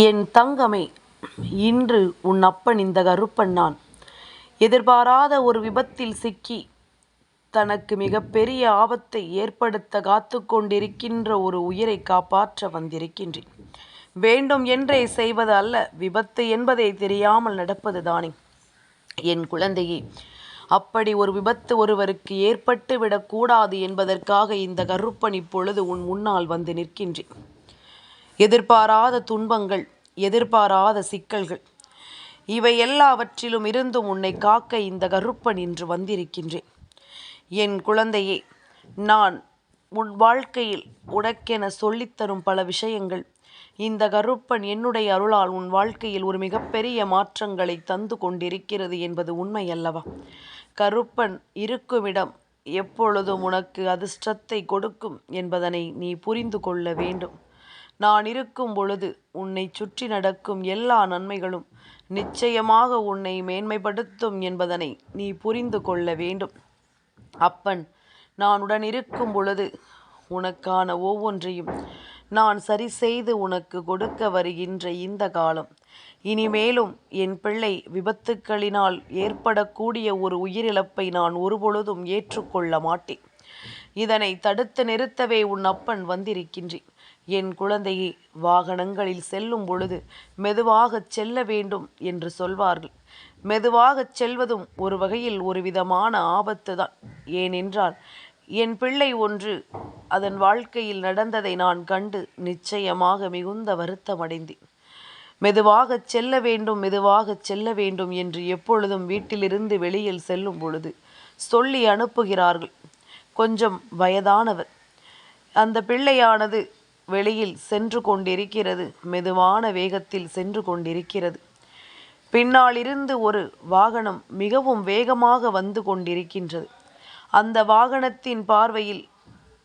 என் தங்கமே, இன்று உன் அப்பன் இந்த கருப்பன் நான். எதிர்பாராத ஒரு விபத்தில் சிக்கி தனக்கு மிகப்பெரிய ஆபத்தை ஏற்படுத்த காத்து கொண்டிருக்கின்ற ஒரு உயிரை காப்பாற்ற வந்திருக்கின்றேன். வேண்டும் என்றே செய்வது அல்ல, விபத்து என்பதை தெரியாமல் நடப்பது தானே. என் குழந்தையே, அப்படி ஒரு விபத்து ஒருவருக்கு ஏற்பட்டு விடக்கூடாது என்பதற்காக இந்த கருப்பன் இப்பொழுது உன் முன்னால் வந்து நிற்கின்றேன். எதிர்பாராத துன்பங்கள், எதிர்பாராத சிக்கல்கள், இவை எல்லாவற்றிலும் இருந்தும் உன்னை காக்க இந்த கருப்பன் இன்று வந்திருக்கின்றேன். என் குழந்தையே, நான் உன் வாழ்க்கையில் உனக்கென சொல்லித்தரும் பல விஷயங்கள் இந்த கருப்பன் என்னுடைய அருளால் உன் வாழ்க்கையில் ஒரு மிகப்பெரிய மாற்றங்களை தந்து கொண்டிருக்கிறது என்பது உண்மை அல்லவா? கருப்பன் இருக்குமிடம் எப்பொழுதும் உனக்கு அதிர்ஷ்டத்தை கொடுக்கும் என்பதனை நீ புரிந்து கொள்ள வேண்டும். நான் இருக்கும் பொழுது உன்னை சுற்றி நடக்கும் எல்லா நன்மைகளும் நிச்சயமாக உன்னை மேன்மைப்படுத்தும் என்பதனை நீ புரிந்து கொள்ள வேண்டும். அப்பன் நான் உடன் இருக்கும் பொழுது உனக்கான ஒவ்வொன்றையும் நான் சரி செய்து உனக்கு கொடுக்க வருகின்ற இந்த காலம், இனிமேலும் என் பிள்ளை விபத்துக்களினால் ஏற்படக்கூடிய ஒரு உயிரிழப்பை நான் ஒருபொழுதும் ஏற்றுக்கொள்ள மாட்டேன். இதனை தடுத்து நிறுத்தவே உன் அப்பன் வந்திருக்கின்றேன். என் குழந்தையே, வாகனங்களில் செல்லும் பொழுது மெதுவாக செல்ல வேண்டும் என்று சொல்வார்கள். மெதுவாக செல்வதும் ஒரு வகையில் ஒரு விதமான ஆபத்து தான். ஏனென்றால் என் பிள்ளை ஒன்று அதன் வாழ்க்கையில் நடந்ததை நான் கண்டு நிச்சயமாக மிகுந்த வருத்தமடைந்தேன். மெதுவாக செல்ல வேண்டும், மெதுவாக செல்ல வேண்டும் என்று எப்பொழுதும் வீட்டிலிருந்து வெளியில் செல்லும் பொழுது சொல்லி அனுப்புகிறார்கள். கொஞ்சம் வயதானவர் அந்த பிள்ளையானது வெளியில் சென்று கொண்டிருக்கிறது, மெதுவான வேகத்தில் சென்று கொண்டிருக்கிறது. பின்னாலிருந்து ஒரு வாகனம் மிகவும் வேகமாக வந்து கொண்டிருக்கின்றது. அந்த வாகனத்தின் பார்வையில்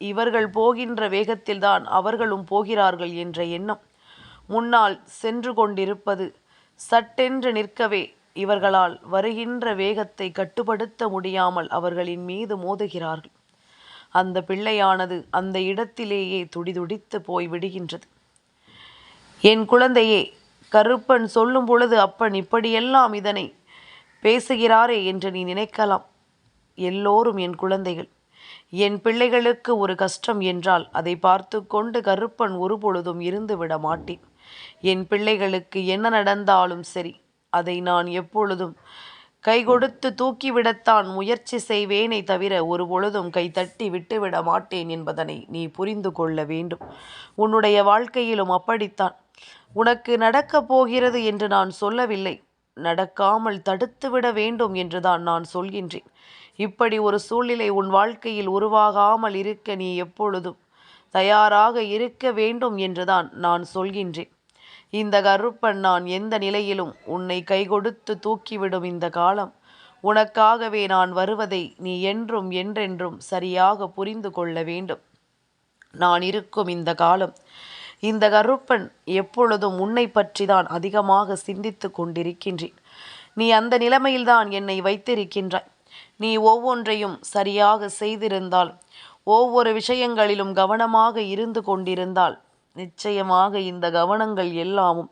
இவர்கள் போகின்ற வேகத்தில்தான் அவர்களும் போகிறார்கள் என்ற எண்ணம் முன்னால் சென்று கொண்டிருப்பது சட்டென்று நிற்கவே இவர்களால் வருகின்ற வேகத்தை கட்டுப்படுத்த முடியாமல் அவர்களின் மீது மோதுகிறார்கள். அந்த பிள்ளையானது அந்த இடத்திலேயே துடிதுடித்து போய் விடுகின்றது. என் குழந்தையே, கருப்பன் சொல்லும் பொழுது அப்பன் இப்படியெல்லாம் இதனை பேசுகிறாரே என்று நீ நினைக்கலாம். எல்லோரும் என் குழந்தைகள். என் பிள்ளைகளுக்கு ஒரு கஷ்டம் என்றால் அதை பார்த்து கொண்டு கருப்பன் ஒரு பொழுதும் இருந்து விட மாட்டேன். என் பிள்ளைகளுக்கு என்ன நடந்தாலும் சரி, அதை நான் எப்பொழுதும் கை கொடுத்து தூக்கிவிடத்தான் முயற்சி செய்வேனே தவிர ஒரு பொழுதும் கைத்தட்டி விட்டுவிட மாட்டேன் என்பதனை நீ புரிந்து கொள்ள வேண்டும். உன்னுடைய வாழ்க்கையிலும் அப்படித்தான். உனக்கு நடக்கப் போகிறது என்று நான் சொல்லவில்லை, நடக்காமல் தடுத்துவிட வேண்டும் என்றுதான் நான் சொல்கின்றேன். இப்படி ஒரு சூழ்நிலை உன் வாழ்க்கையில் உருவாகாமல் இருக்க நீ எப்பொழுதும் தயாராக இருக்க வேண்டும் என்றுதான் நான் சொல்கின்றேன். இந்த கருப்பன் நான் எந்த நிலையிலும் உன்னை கைகொடுத்து தூக்கிவிடும் இந்த காலம் உனக்காகவே நான் வருவதை நீ என்றும் என்றென்றும் சரியாக புரிந்து கொள்ள வேண்டும். நான் இருக்கும் இந்த காலம் இந்த கருப்பன் எப்பொழுதும் உன்னை பற்றி தான் அதிகமாக சிந்தித்து கொண்டிருக்கின்றேன். நீ அந்த நிலைமையில்தான் என்னை வைத்திருக்கின்றாய். நீ ஒவ்வொன்றையும் சரியாக செய்திருந்தால், ஒவ்வொரு விஷயங்களிலும் கவனமாக இருந்து கொண்டிருந்தால் நிச்சயமாக இந்த கவனங்கள் எல்லாமும்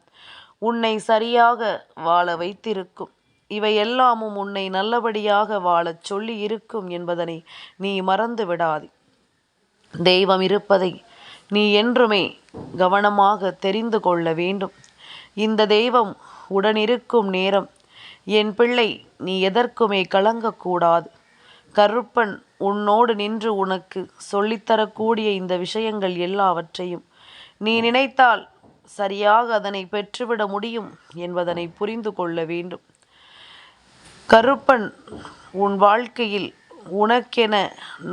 உன்னை சரியாக வாழ வைத்திருக்கும். இவை எல்லாமும் உன்னை நல்லபடியாக வாழச் சொல்லி இருக்கும் என்பதனை நீ மறந்து விடாதே. தெய்வம் இருப்பதை நீ என்றுமே கவனமாக தெரிந்து கொள்ள வேண்டும். இந்த தெய்வம் உடனிருக்கும் நேரம் என் பிள்ளை நீ எதற்குமே கலங்கக்கூடாது. கருப்பன் உன்னோடு நின்று உனக்கு சொல்லித்தரக்கூடிய இந்த விஷயங்கள் எல்லாவற்றையும் நீ நினைத்தால் சரியாக அதனை பெற்றுவிட முடியும் என்பதனை புரிந்து கொள்ள வேண்டும். கருப்பன் உன் வாழ்க்கையில் உனக்கென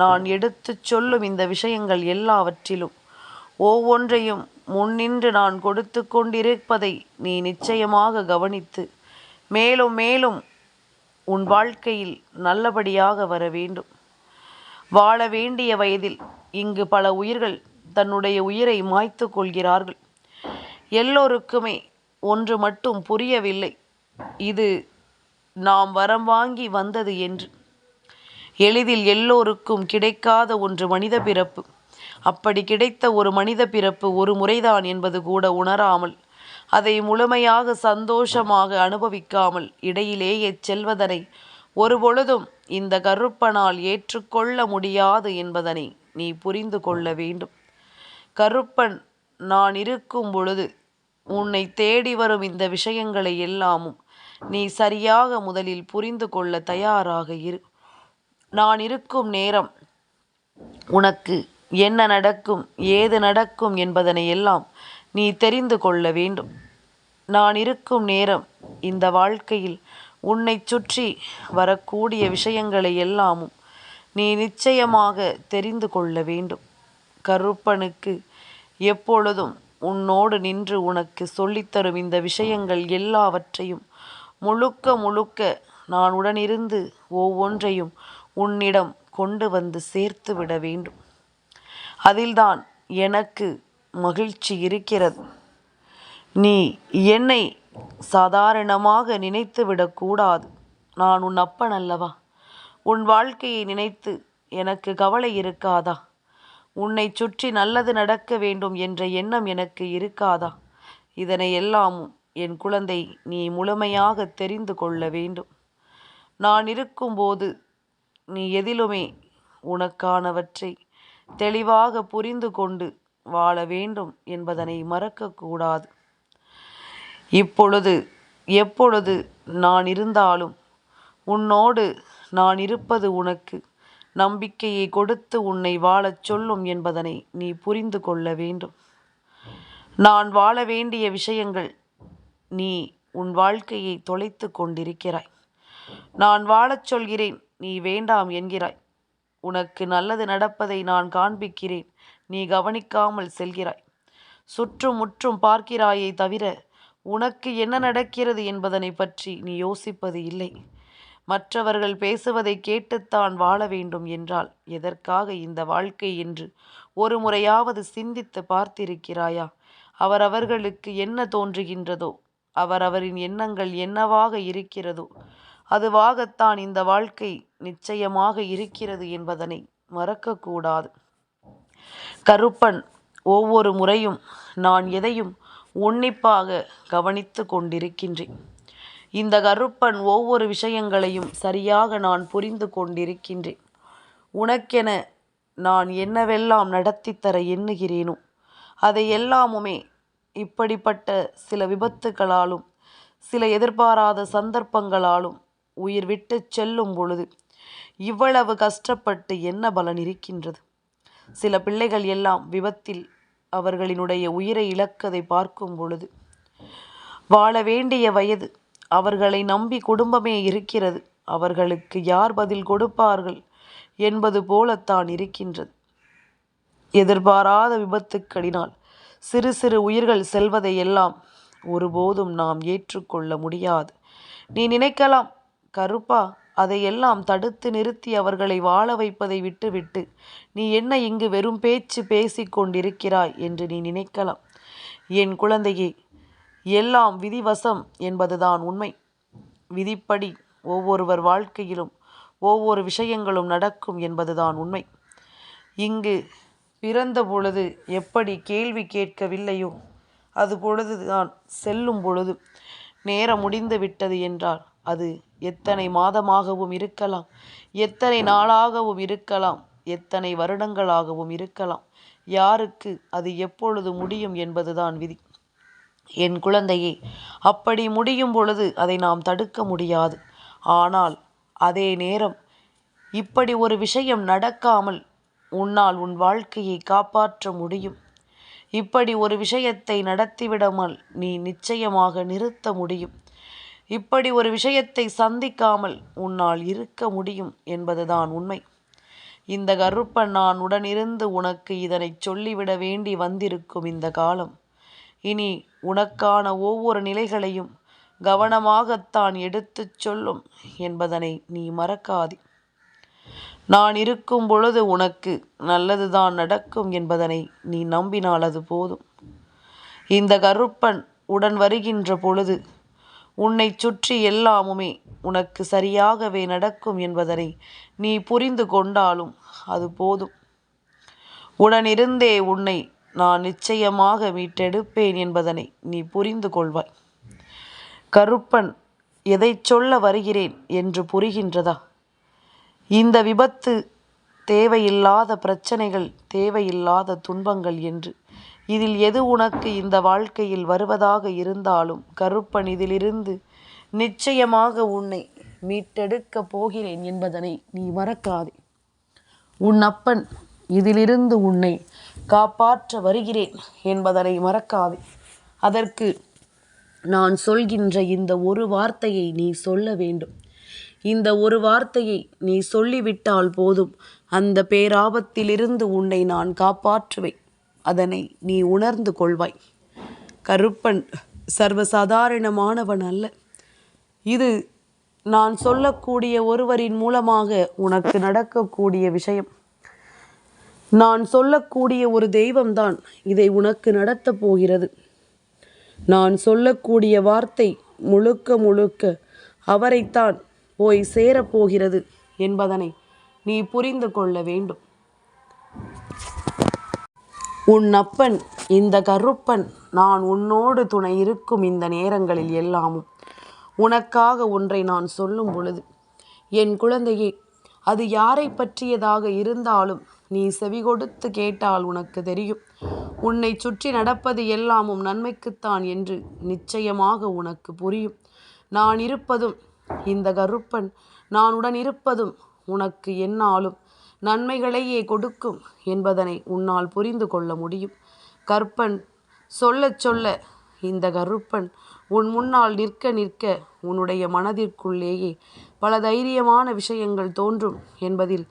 நான் எடுத்துச் சொல்லும் இந்த விஷயங்கள் எல்லாவற்றிலும் ஒவ்வொன்றையும் முன்னின்று நான் கொடுத்து கொண்டிருப்பதை நீ நிச்சயமாக கவனித்து மேலும் மேலும் உன் வாழ்க்கையில் நல்லபடியாக வர வேண்டும். வாழ வேண்டிய வயதில் இங்கு பல உயிர்கள் தன்னுடைய உயிரை மாய்த்து கொள்கிறார்கள். எல்லோருக்குமே ஒன்று மட்டும் புரியவில்லை, இது நாம் வரம் வாங்கி வந்தது என்று. எளிதில் எல்லோருக்கும் கிடைக்காத ஒன்று மனித பிறப்பு. அப்படி கிடைத்த ஒரு மனித பிறப்பு ஒரு முறைதான் என்பது கூட உணராமல் அதை முழுமையாக சந்தோஷமாக அனுபவிக்காமல் இடையிலேயே செல்வதனை ஒருபொழுதும் இந்த கருப்பனால் ஏற்றுக்கொள்ள முடியாது என்பதனை நீ புரிந்து கொள்ள வேண்டும். கருப்பன் நான் இருக்கும் பொழுது உன்னை தேடி வரும் இந்த விஷயங்களை எல்லாமும் நீ சரியாக முதலில் புரிந்து கொள்ள தயாராக இரு. நான் இருக்கும் நேரம் உனக்கு என்ன நடக்கும், ஏது நடக்கும் என்பதனை எல்லாம் நீ தெரிந்து கொள்ள வேண்டும். நான் இருக்கும் நேரம் இந்த வாழ்க்கையில் உன்னை சுற்றி வரக்கூடிய விஷயங்களை எல்லாமும் நீ நிச்சயமாக தெரிந்து கொள்ள வேண்டும். கருப்பனுக்கு எப்பொழுதும் உன்னோடு நின்று உனக்கு சொல்லித்தரும் இந்த விஷயங்கள் எல்லாவற்றையும் முழுக்க முழுக்க நான் உடனிருந்து ஒவ்வொன்றையும் உன்னிடம் கொண்டு வந்து சேர்த்து விட வேண்டும். அதில்தான் எனக்கு மகிழ்ச்சி இருக்கிறது. நீ என்னை சாதாரணமாக நினைத்து விடக்கூடாது. நான் உன் அப்பன் அல்லவா? உன் வாழ்க்கையை நினைத்து எனக்கு கவலை இருக்காதா? உன்னை சுற்றி நல்லது நடக்க வேண்டும் என்ற எண்ணம் எனக்கு இருக்காதா? இதனை எல்லாமும் என் குழந்தை நீ முழுமையாக தெரிந்து கொள்ள வேண்டும். நான் இருக்கும்போது நீ எதிலுமே உனக்கானவற்றை தெளிவாக புரிந்து கொண்டு வாழ வேண்டும் என்பதனை மறக்கக்கூடாது. இப்பொழுது எப்பொழுது நான் இருந்தாலும் உன்னோடு நான் இருப்பது உனக்கு நம்பிக்கையை கொடுத்து உன்னை வாழச் சொல்லும் என்பதனை நீ புரிந்து கொள்ள வேண்டும். நான் வாழ வேண்டிய விஷயங்கள் நீ உன் வாழ்க்கையை தொலைத்து கொண்டிருக்கிறாய். நான் வாழச் சொல்கிறேன், நீ வேண்டாம் என்கிறாய். உனக்கு நல்லது நடப்பதை நான் காண்பிக்கிறேன், நீ கவனிக்காமல் செல்கிறாய். சுற்றும் முற்றும் பார்க்கிறாயே தவிர உனக்கு என்ன நடக்கிறது என்பதனை பற்றி நீ யோசிப்பது இல்லை. மற்றவர்கள் பேசுவதை கேட்டுத்தான் வாழ வேண்டும் என்றால் எதற்காக இந்த வாழ்க்கை என்று ஒரு முறையாவது சிந்தித்து பார்த்திருக்கிறாயா? அவரவர்களுக்கு என்ன தோன்றுகின்றதோ, அவரவரின் எண்ணங்கள் என்னவாக இருக்கிறதோ அதுவாகத்தான் இந்த வாழ்க்கை நிச்சயமாக இருக்கிறது என்பதனை மறக்கக்கூடாது. கருப்பன் ஒவ்வொரு முறையும் நான் எதையும் உன்னிப்பாக கவனித்து கொண்டிருக்கின்றேன். இந்த கருப்பன் ஒவ்வொரு விஷயங்களையும் சரியாக நான் புரிந்து கொண்டிருக்கின்றேன். உனக்கென நான் என்னவெல்லாம் நடத்தி தர எண்ணுகிறேனோ அதை எல்லாமுமே இப்படிப்பட்ட சில விபத்துகளாலும் சில எதிர்பாராத சந்தர்ப்பங்களாலும் உயிர் விட்டு செல்லும் பொழுது இவ்வளவு கஷ்டப்பட்டு என்ன பலன் இருக்கின்றது? சில பிள்ளைகள் எல்லாம் விபத்தில் அவர்களினுடைய உயிரை இழக்கதை பார்க்கும் பொழுது வாழ வேண்டிய வயது, அவர்களை நம்பி குடும்பமே இருக்கிறது, அவர்களுக்கு யார் பதில் கொடுப்பார்கள் என்பது போலத்தான் இருக்கின்றது. எதிர்பாராத விபத்துக்களினால் சிறு சிறு உயிர்கள் செல்வதை எல்லாம் ஒருபோதும் நாம் ஏற்றுக்கொள்ள முடியாது. நீ நினைக்கலாம், கருப்பா அதையெல்லாம் தடுத்து நிறுத்தி அவர்களை வாழ வைப்பதை விட்டுவிட்டு நீ என்ன இங்கு வெறும் பேச்சு பேசிக் கொண்டிருக்கிறாய் என்று நீ நினைக்கலாம். என் குழந்தையே, எல்லாம் விதிவசம் என்பதுதான் உண்மை. விதிப்படி ஒவ்வொருவர் வாழ்க்கையிலும் ஒவ்வொரு விஷயங்களும் நடக்கும் என்பதுதான் உண்மை. இங்கு பிறந்த பொழுது எப்படி கேள்வி கேட்கவில்லையோ அது பொழுதுதான் செல்லும் பொழுது நேரம் முடிந்து விட்டது என்றால் அது எத்தனை மாதமாகவும் இருக்கலாம், எத்தனை நாளாகவும் இருக்கலாம், எத்தனை வருடங்களாகவும் இருக்கலாம். யாருக்கு அது எப்பொழுது முடியும் என்பதுதான் விதி. என் குழந்தையே, அப்படி முடியும் பொழுது அதை நாம் தடுக்க முடியாது. ஆனால் அதே நேரம் இப்படி ஒரு விஷயம் நடக்காமல் உன்னால் உன் வாழ்க்கையை காப்பாற்ற முடியும். இப்படி ஒரு விஷயத்தை நடத்திவிடாமல் நீ நிச்சயமாக நிறுத்த முடியும். இப்படி ஒரு விஷயத்தை சந்திக்காமல் உன்னால் இருக்க முடியும் என்பதுதான் உண்மை. இந்த கருப்பன் நான் உடனிருந்து உனக்கு இதனை சொல்லிவிட வேண்டி வந்திருக்கும் இந்த காலம் இனி உனக்கான ஒவ்வொரு நிலைகளையும் கவனமாகத்தான் எடுத்துச் சொல்லும் என்பதனை நீ மறக்காதே. நான் இருக்கும் பொழுது உனக்கு நல்லதுதான் நடக்கும் என்பதனை நீ நம்பினால் அது போதும். இந்த கருப்பன் உடன் வருகின்ற பொழுது உன்னை சுற்றி எல்லாமுமே உனக்கு சரியாகவே நடக்கும் என்பதனை நீ புரிந்து கொண்டாலும் அது போதும். உடனிருந்தே உன்னை நான் நிச்சயமாக மீட்டெடுப்பேன் என்பதனை நீ புரிந்து கொள்வாய். கருப்பன் எதை சொல்ல வருகிறேன் என்று புரிகின்றதா? இந்த விபத்து தேவையில்லாத பிரச்சனைகள், தேவையில்லாத துன்பங்கள் என்று இதில் எது உனக்கு இந்த வாழ்க்கையில் வருவதாக இருந்தாலும் கருப்பன் இதிலிருந்து நிச்சயமாக உன்னை மீட்டெடுக்கப் போகிறேன் என்பதனை நீ மறக்காதே. உன் அப்பன் இதிலிருந்து உன்னை காப்பாற்ற வருகிறேன் என்பதனை மறக்காதே. அதற்கு நான் சொல்கின்ற இந்த ஒரு வார்த்தையை நீ சொல்ல வேண்டும். இந்த ஒரு வார்த்தையை நீ சொல்லிவிட்டால் போதும், அந்த பேராபத்திலிருந்து உன்னை நான் காப்பாற்றுவேன். அதனை நீ உணர்ந்து கொள்வாய். கருப்பன் சர்வசாதாரணமானவன் அல்ல. இது நான் சொல்லக்கூடிய ஒருவரின் மூலமாக உனக்கு நடக்கக்கூடிய விஷயம். நான் சொல்லக்கூடிய ஒரு தெய்வம்தான் இதை உனக்கு நடத்தப் போகிறது. நான் சொல்லக்கூடிய வார்த்தை முழுக்க முழுக்க அவரைத்தான் போய் சேரப்போகிறது என்பதனை நீ புரிந்து கொள்ள வேண்டும். உன் அப்பன் இந்த கருப்பன் நான் உன்னோடு துணை இருக்கும் இந்த நேரங்களில் எல்லாமும் உனக்காக ஒன்றை நான் சொல்லும் பொழுது, என் குழந்தையே, அது யாரை பற்றியதாக இருந்தாலும் நீ செவி கொடுத்து கேட்டால் உனக்கு தெரியும். உன்னை சுற்றி நடப்பது எல்லாமும் நன்மைக்குத்தான் என்று நிச்சயமாக உனக்கு புரியும். நான் இருப்பதும் இந்த கருப்பன் நான் உடன் இருப்பதும் உனக்கு எந்நாளும் நன்மைகளையே கொடுக்கும் என்பதனை உன்னால் புரிந்து கொள்ள முடியும். கற்பன் சொல்ல சொல்ல இந்த கருப்பன் உன் முன்னால் நிற்க நிற்க உன்னுடைய மனதிற்குள்ளேயே பல தைரியமான விஷயங்கள் தோன்றும் என்பதில்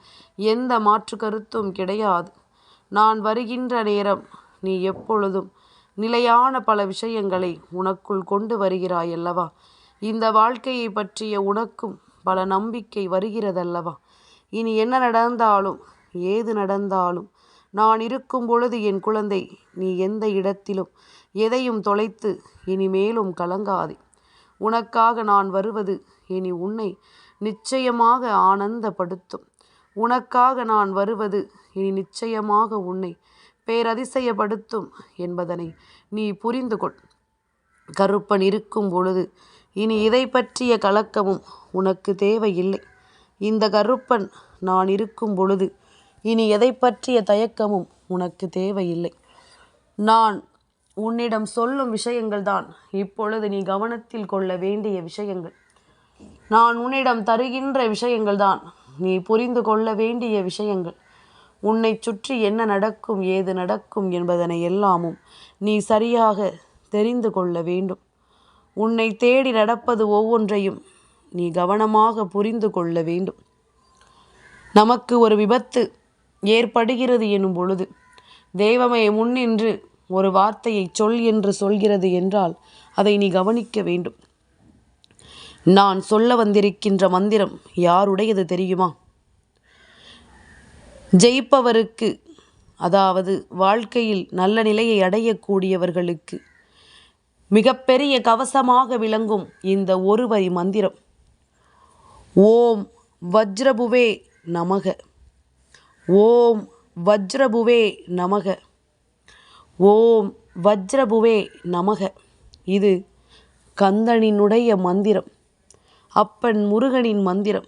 எந்த மாற்று கருத்தும் கிடையாது. நான் வருகின்ற நேரம் நீ எப்பொழுதும் நிலையான பல விஷயங்களை உனக்குள் கொண்டு வருகிறாய் அல்லவா? இந்த வாழ்க்கையை பற்றிய உனக்கும் பல நம்பிக்கை வருகிறதல்லவா? இனி என்ன நடந்தாலும் ஏது நடந்தாலும் நான் இருக்கும் பொழுது என் குழந்தை, நீ எந்த இடத்திலும் எதையும் தொலைத்து இனிமேலும் கலங்காதே. உனக்காக நான் வருவது இனி உன்னை நிச்சயமாக ஆனந்தப்படுத்தும். உனக்காக நான் வருவது இனி நிச்சயமாக உன்னை பேரதிசயப்படுத்தும் என்பதனை நீ புரிந்து கொள். கருப்பன் இருக்கும் பொழுது இனி இதை பற்றிய கலக்கமும் உனக்கு தேவையில்லை. இந்த கருப்பன் நான் இருக்கும் பொழுது இனி எதை பற்றிய தயக்கமும் உனக்கு தேவையில்லை. நான் உன்னிடம் சொல்லும் விஷயங்கள்தான் இப்பொழுது நீ கவனத்தில் கொள்ள வேண்டிய விஷயங்கள். நான் உன்னிடம் தருகின்ற விஷயங்கள்தான் நீ புரிந்து கொள்ள வேண்டிய விஷயங்கள். உன்னை சுற்றி என்ன நடக்கும், ஏது நடக்கும் என்பதனை எல்லாமும் நீ சரியாக தெரிந்து கொள்ள வேண்டும். உன்னை தேடி நடப்பது ஒவ்வொன்றையும் நீ கவனமாக புரிந்து கொள்ள வேண்டும். நமக்கு ஒரு விபத்து ஏற்படுகிறது எனும் பொழுது தெய்வமே முன்னின்று ஒரு வார்த்தையை சொல் என்று சொல்கிறது என்றால் அதை நீ கவனிக்க வேண்டும். நான் சொல்ல வந்திருக்கின்ற மந்திரம் யாருடையது தெரியுமா? ஜெயிப்பவருக்கு, அதாவது வாழ்க்கையில் நல்ல நிலையை அடையக்கூடியவர்களுக்கு மிகப்பெரிய கவசமாக விளங்கும் இந்த ஒரு வரி மந்திரம். ஓம் வஜ்ரபுவே நமக, ஓம் வஜ்ரபுவே நமக, ஓம் வஜ்ரபுவே நமக. இது கந்தனினுடைய மந்திரம், அப்பன் முருகனின் மந்திரம்,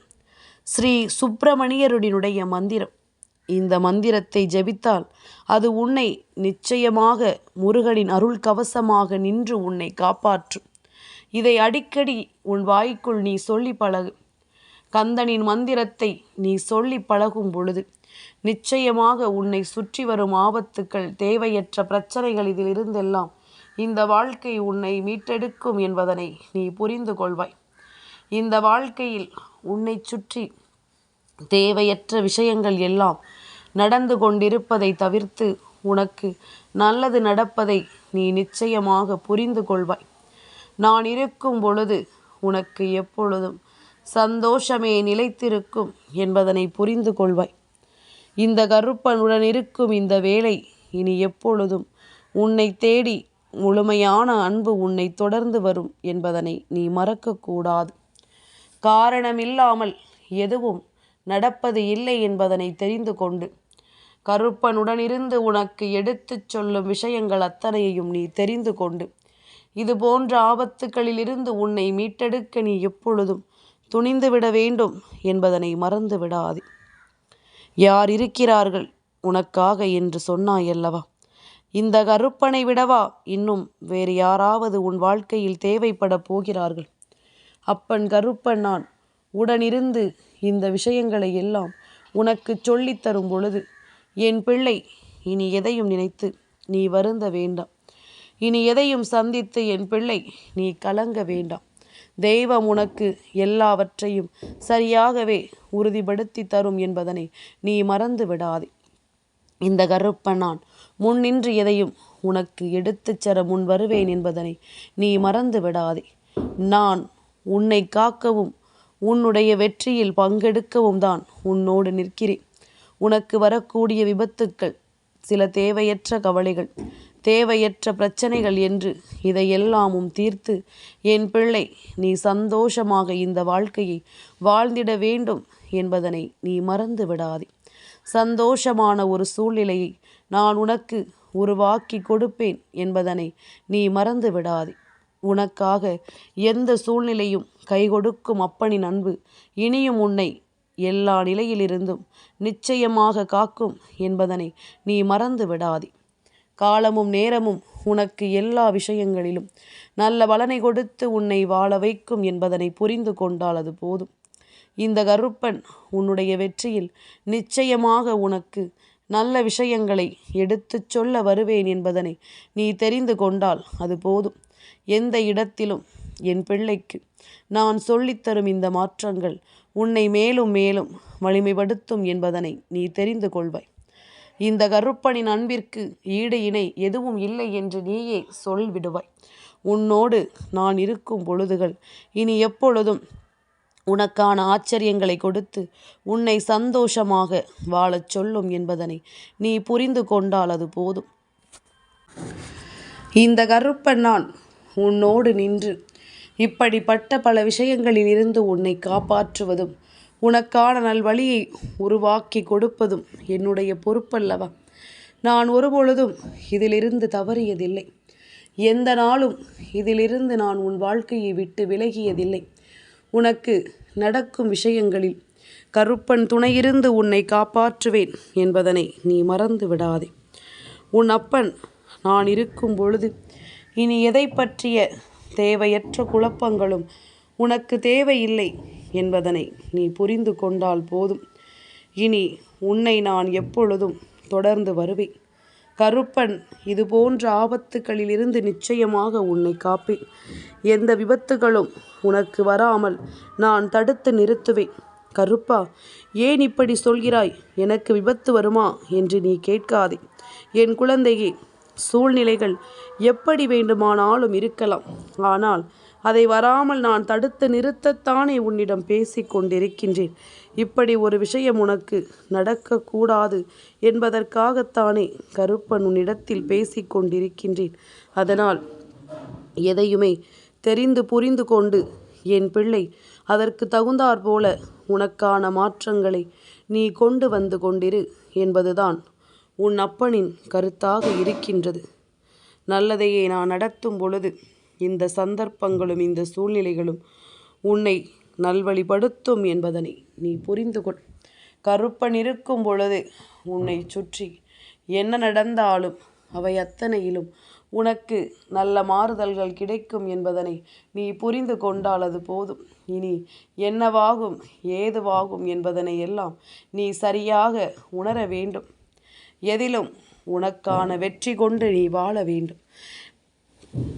ஸ்ரீ சுப்பிரமணியருடைய மந்திரம். இந்த மந்திரத்தை ஜெபித்தால் அது உன்னை நிச்சயமாக முருகனின் அருள் கவசமாக நின்று உன்னை காப்பாற்றும். இதை அடிக்கடி உன் வாய்க்குள் நீ சொல்லி பழகு. கந்தனின் மந்திரத்தை நீ சொல்லி பழகும் பொழுது நிச்சயமாக உன்னை சுற்றி வரும் ஆபத்துக்கள், தேவையற்ற பிரச்சனைகள், இதிலிருந்தெல்லாம் இந்த வாழ்க்கை உன்னை மீட்டெடுக்கும் என்பதனை நீ புரிந்து கொள்வாய். இந்த வாழ்க்கையில் உன்னை சுற்றி தேவையற்ற விஷயங்கள் எல்லாம் நடந்து கொண்டிருப்பதை தவிர்த்து உனக்கு நல்லது நடப்பதை நீ நிச்சயமாக புரிந்து கொள்வாய். நான் இருக்கும் பொழுது உனக்கு எப்பொழுதும் சந்தோஷமே நிலைத்திருக்கும் என்பதனை புரிந்து கொள்வாய். இந்த கருப்பனுடன் இருக்கும் இந்த வேளை இனி எப்பொழுதும் உன்னை தேடி முழுமையான அன்பு உன்னை தொடர்ந்து வரும் என்பதனை நீ மறக்கக்கூடாது. காரணமில்லாமல் எதுவும் நடப்பது இல்லை என்பதனை தெரிந்து கொண்டு கருப்பனுடனிருந்து உனக்கு எடுத்துச் சொல்லும் விஷயங்கள் அத்தனையையும் நீ தெரிந்து கொண்டு இது போன்ற ஆபத்துக்களிலிருந்து உன்னை மீட்டெடுக்க நீ எப்பொழுதும் துணிந்துவிட வேண்டும் என்பதனை மறந்து விடாதே. யார் இருக்கிறார்கள் உனக்காக என்று சொன்னாயல்லவா? இந்த கருப்பனை விடவா இன்னும் வேறு யாராவது உன் வாழ்க்கையில் தேவைப்பட போகிறார்கள்? அப்பன் கருப்பன் நான் உடனிருந்து இந்த விஷயங்களை எல்லாம் உனக்கு சொல்லித்தரும் பொழுது, என் பிள்ளை, இனி எதையும் நினைத்து நீ வருந்த வேண்டாம். இனி எதையும் சந்தித்து என் பிள்ளை நீ கலங்க வேண்டாம். தெய்வம் உனக்கு எல்லாவற்றையும் சரியாகவே உறுதிப்படுத்தி தரும் என்பதனை நீ மறந்து விடாதே. இந்த கருப்பன் நான் முன்னின்று எதையும் உனக்கு எடுத்துச் செற முன் வருவேன் என்பதனை நீ மறந்து விடாதே. நான் உன்னை காக்கவும் உன்னுடைய வெற்றியில் பங்கெடுக்கவும் தான் உன்னோடு நிற்கிறேன். உனக்கு வரக்கூடிய விபத்துக்கள், சில தேவையற்ற கவலைகள், தேவையற்ற பிரச்சனைகள் என்று இதையெல்லாமும் தீர்த்து என் பிள்ளை நீ சந்தோஷமாக இந்த வாழ்க்கையை வாழ்ந்திட வேண்டும் என்பதனை நீ மறந்து விடாதே. சந்தோஷமான ஒரு சூழ்நிலையை நான் உனக்கு உருவாக்கி கொடுப்பேன் என்பதனை நீ மறந்து விடாதே. உனக்காக எந்த சூழ்நிலையும் கை கொடுக்கும் அப்பனின் அன்பு இனியும் உன்னை எல்லா நிலையிலிருந்தும் நிச்சயமாக காக்கும் என்பதனை நீ மறந்து விடாதே. காலமும் நேரமும் உனக்கு எல்லா விஷயங்களிலும் நல்ல பலனை கொடுத்து உன்னை வாழ வைக்கும் என்பதனை புரிந்து கொண்டால் அது போதும். இந்த கருப்பன் உன்னுடைய வெற்றியில் நிச்சயமாக உனக்கு நல்ல விஷயங்களை எடுத்துச் சொல்ல வருவேன் என்பதனை நீ தெரிந்து கொண்டால் அது போதும். எந்த இடத்திலும் என் பிள்ளைக்கு நான் சொல்லித்தரும் இந்த மாற்றங்கள் உன்னை மேலும் மேலும் வலிமைப்படுத்தும் என்பதனை நீ தெரிந்து கொள்வாய். இந்த கருப்பனின் அன்பிற்கு ஈடு இணை எதுவும் இல்லை என்று நீயே சொல்விடுவாய். உன்னோடு நான் இருக்கும் பொழுதுகள் இனி எப்பொழுதும் உனக்கான ஆச்சரியங்களை கொடுத்து உன்னை சந்தோஷமாக வாழச் சொல்லும் என்பதனை நீ புரிந்து கொண்டால் அது போதும். இந்த கருப்பன் நான் உன்னோடு நின்று இப்படிப்பட்ட பல விஷயங்களில் இருந்து உன்னை காப்பாற்றுவதும் உனக்கான நல்வழியை உருவாக்கி கொடுப்பதும் என்னுடைய பொறுப்பல்லவா? நான் ஒருபொழுதும் இதிலிருந்து தவறியதில்லை. எந்த நாளும் இதிலிருந்து நான் உன் வாழ்க்கையை விட்டு விலகியதில்லை. உனக்கு நடக்கும் விஷயங்களில் கருப்பன் துணையிருந்து உன்னை காப்பாற்றுவேன் என்பதனை நீ மறந்து விடாதே. உன் அப்பன் நான் இருக்கும் பொழுது இனி எதை பற்றிய தேவையற்ற குழப்பங்களும் உனக்கு தேவையில்லை என்பதனை நீ புரிந்து கொண்டால் போதும். இனி உன்னை நான் எப்பொழுதும் தொடர்ந்து வருவேன். கருப்பன் இது போன்ற ஆபத்துக்களிலிருந்து நிச்சயமாக உன்னை காப்பேன். எந்த விபத்துகளும் உனக்கு வராமல் நான் தடுத்து நிறுத்துவேன். கருப்பா, ஏன் இப்படி சொல்கிறாய்? எனக்கு விபத்து வருமா என்று நீ கேட்காதே. என் குழந்தையே, சூழ்நிலைகள் எப்படி வேண்டுமானாலும் இருக்கலாம். ஆனால் அதை வராமல் நான் தடுத்து நிறுத்தத்தானே உன்னிடம் பேசி கொண்டிருக்கின்றேன். இப்படி ஒரு விஷயம் உனக்கு நடக்கக்கூடாது என்பதற்காகத்தானே கருப்பன் உன்னிடத்தில் பேசி கொண்டிருக்கின்றேன். அதனால் எதையுமே தெரிந்து புரிந்து கொண்டு என் பிள்ளை அதற்கு தகுந்தாற் போல உனக்கான மாற்றங்களை நீ கொண்டு வந்து கொண்டிரு என்பதுதான் உன் அப்பனின் கருத்தாக இருக்கின்றது. நல்லதையே நான் நடத்தும் பொழுது இந்த சந்தர்ப்பங்களும் இந்த சூழ்நிலைகளும் உன்னை நல்வழிப்படுத்தும் என்பதனை நீ புரிந்து கொள். கருப்பன் இருக்கும் பொழுது உன்னை சுற்றி என்ன நடந்தாலும் அவை அத்தனையிலும் உனக்கு நல்ல மாறுதல்கள் கிடைக்கும் என்பதனை நீ புரிந்து கொண்டால் அது போதும். இனி என்னவாகும் ஏதுவாகும் என்பதனை எல்லாம் நீ சரியாக உணர வேண்டும். எதிலும் உனக்கான வெற்றி கொண்டு நீ வாழ வேண்டும்.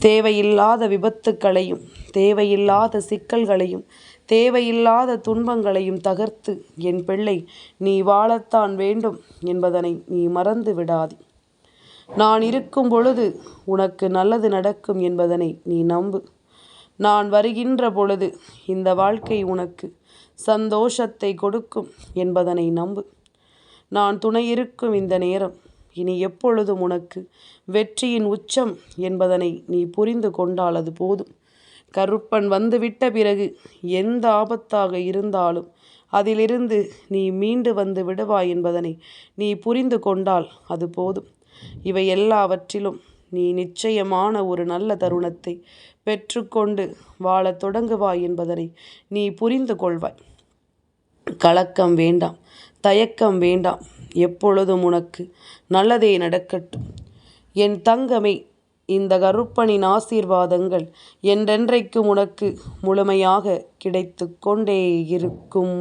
தேவையில்லாத விபத்துக்களையும் தேவையில்லாத சிக்கல்களையும் தேவையில்லாத துன்பங்களையும் தகர்த்து என் பிள்ளை நீ வாழத்தான் வேண்டும் என்பதனை நீ மறந்து விடாதே. நான் இருக்கும் பொழுது உனக்கு நல்லது நடக்கும் என்பதனை நீ நம்பு. நான் வருகின்ற பொழுது இந்த வாழ்க்கை உனக்கு சந்தோஷத்தை கொடுக்கும் என்பதனை நம்பு. நான் துணையிருக்கும் இந்த நேரம் இனி எப்பொழுதும் உனக்கு வெற்றியின் உச்சம் என்பதனை நீ புரிந்து கொண்டால் அது போதும். கருப்பன் வந்துவிட்ட பிறகு எந்த ஆபத்தாக இருந்தாலும் அதிலிருந்து நீ மீண்டு வந்து விடுவாய் என்பதனை நீ புரிந்து கொண்டால் அது போதும். இவை எல்லாவற்றிலும் நீ நிச்சயமான ஒரு நல்ல தருணத்தை பெற்றுக்கொண்டு வாழத் தொடங்குவாய் என்பதனை நீ புரிந்து கொள்வாய். கலக்கம் வேண்டாம், தயக்கம் வேண்டாம். எப்பொழுதும் உனக்கு நல்லதே நடக்கட்டும். என் தங்கமே, இந்த கருப்பனின் ஆசீர்வாதங்கள் என்றென்றைக்கும் உனக்கு முழுமையாக கிடைத்து கொண்டே இருக்கும்.